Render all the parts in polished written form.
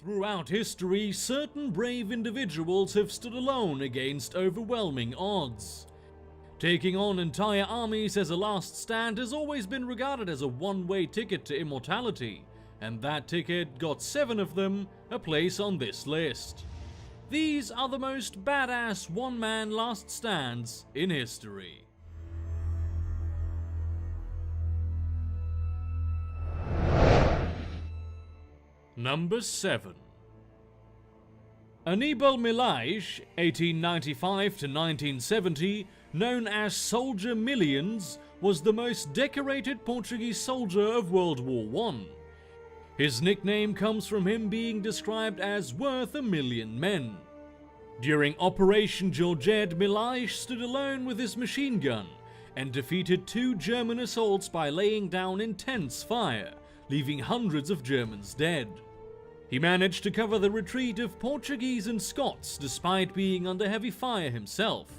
Throughout history, certain brave individuals have stood alone against overwhelming odds. Taking on entire armies as a last stand has always been regarded as a one-way ticket to immortality, and that ticket got 7 of them a place on this list. These are the most badass one-man last stands in history. Number 7. Aníbal Milhais, 1895 to 1970, known as Soldier Millions, was the most decorated Portuguese soldier of World War I. His nickname comes from him being described as worth 1,000,000 men. During Operation Georgette, Milhais stood alone with his machine gun and defeated 2 German assaults by laying down intense fire, leaving hundreds of Germans dead. He managed to cover the retreat of Portuguese and Scots despite being under heavy fire himself.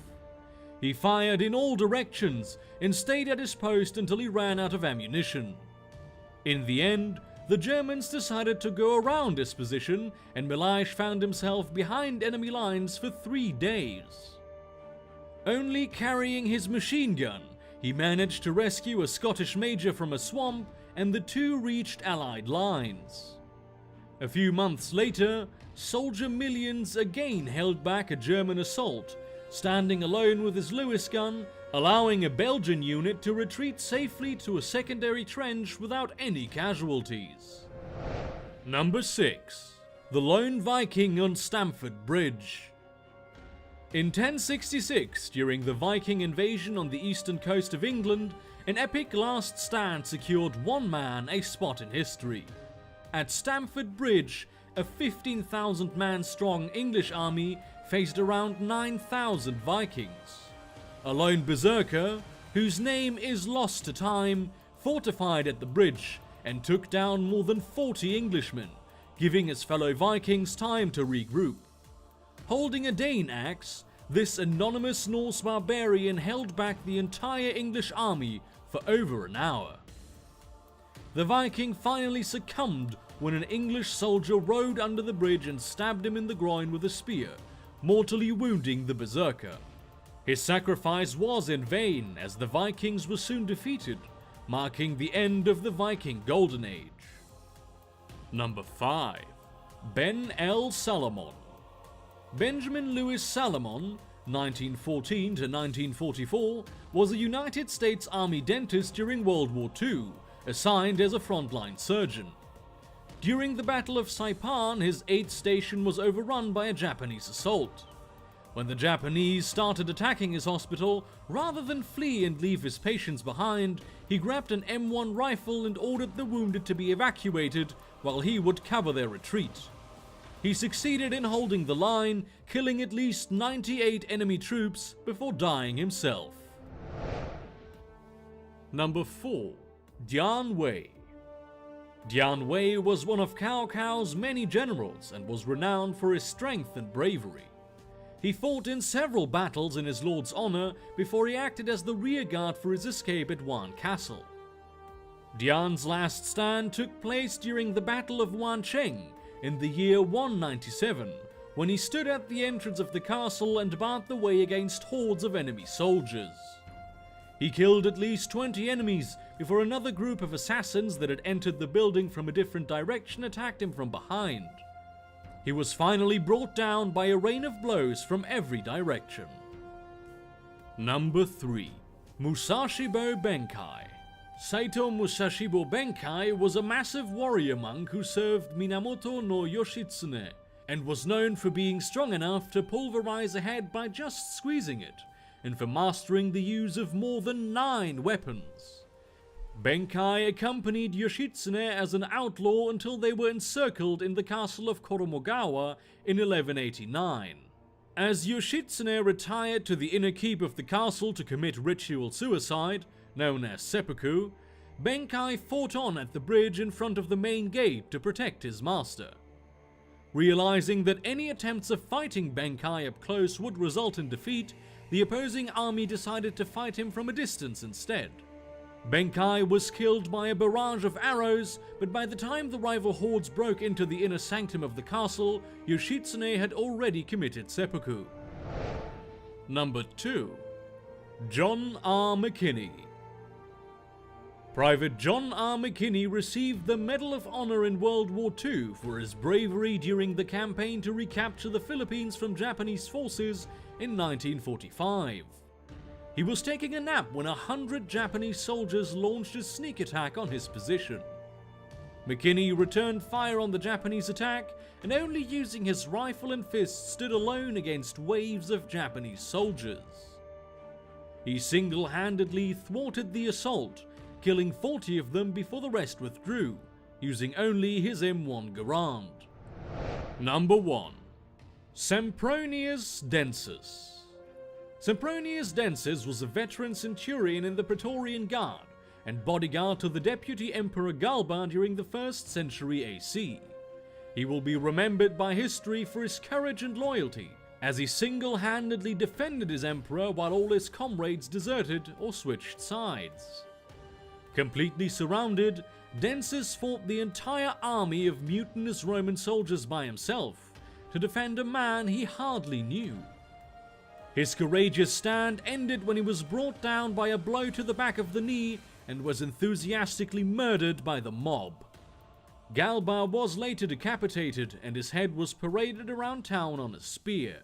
He fired in all directions and stayed at his post until he ran out of ammunition. In the end, the Germans decided to go around his position, and Milhais found himself behind enemy lines for 3 days. Only carrying his machine gun, he managed to rescue a Scottish major from a swamp, and the 2 reached Allied lines. A few months later, Soldier Millions again held back a German assault, standing alone with his Lewis gun, allowing a Belgian unit to retreat safely to a secondary trench without any casualties. Number 6. The Lone Viking on Stamford Bridge. In 1066, during the Viking invasion on the eastern coast of England, an epic last stand secured one man a spot in history. At Stamford Bridge, a 15,000-man strong English army faced around 9,000 Vikings. A lone berserker, whose name is lost to time, fortified at the bridge and took down more than 40 Englishmen, giving his fellow Vikings time to regroup. Holding a Dane axe, this anonymous Norse barbarian held back the entire English army for over an hour. The Viking finally succumbed when an English soldier rode under the bridge and stabbed him in the groin with a spear, mortally wounding the berserker. His sacrifice was in vain, as the Vikings were soon defeated, marking the end of the Viking Golden Age. Number 5. Ben L. Salamon. Benjamin Lewis Salamon, 1914 to 1944, was a United States Army dentist during World War II, assigned as a frontline surgeon. During the Battle of Saipan, his aid station was overrun by a Japanese assault. When the Japanese started attacking his hospital, rather than flee and leave his patients behind, he grabbed an M1 rifle and ordered the wounded to be evacuated while he would cover their retreat. He succeeded in holding the line, killing at least 98 enemy troops before dying himself. Number 4. Dian Wei. Dian Wei was one of Cao Cao's many generals and was renowned for his strength and bravery. He fought in several battles in his lord's honor before he acted as the rearguard for his escape at Wan Castle. Dian's last stand took place during the Battle of Wancheng in the year 197, when he stood at the entrance of the castle and barred the way against hordes of enemy soldiers. He killed at least 20 enemies before another group of assassins that had entered the building from a different direction attacked him from behind. He was finally brought down by a rain of blows from every direction. Number 3. Musashibo Benkai. Saito Musashibo Benkai was a massive warrior monk who served Minamoto no Yoshitsune and was known for being strong enough to pulverize a head by just squeezing it, and for mastering the use of more than 9 weapons. Benkai accompanied Yoshitsune as an outlaw until they were encircled in the castle of Koromogawa in 1189. As Yoshitsune retired to the inner keep of the castle to commit ritual suicide, known as seppuku, Benkai fought on at the bridge in front of the main gate to protect his master. Realizing that any attempts of fighting Benkai up close would result in defeat, the opposing army decided to fight him from a distance instead. Benkei was killed by a barrage of arrows, but by the time the rival hordes broke into the inner sanctum of the castle, Yoshitsune had already committed seppuku. Number 2. John R. McKinney. Private John R. McKinney received the Medal of Honor in World War II for his bravery during the campaign to recapture the Philippines from Japanese forces in 1945. He was taking a nap when 100 Japanese soldiers launched a sneak attack on his position. McKinney returned fire on the Japanese attack and only using his rifle and fists stood alone against waves of Japanese soldiers. He single-handedly thwarted the assault, killing 40 of them before the rest withdrew, using only his M1 Garand. Number 1. Sempronius Densus. Sempronius Densus was a veteran centurion in the Praetorian Guard and bodyguard to the deputy emperor Galba during the 1st century AC. He will be remembered by history for his courage and loyalty, as he single-handedly defended his emperor while all his comrades deserted or switched sides. Completely surrounded, Densus fought the entire army of mutinous Roman soldiers by himself to defend a man he hardly knew. His courageous stand ended when he was brought down by a blow to the back of the knee and was enthusiastically murdered by the mob. Galba was later decapitated and his head was paraded around town on a spear.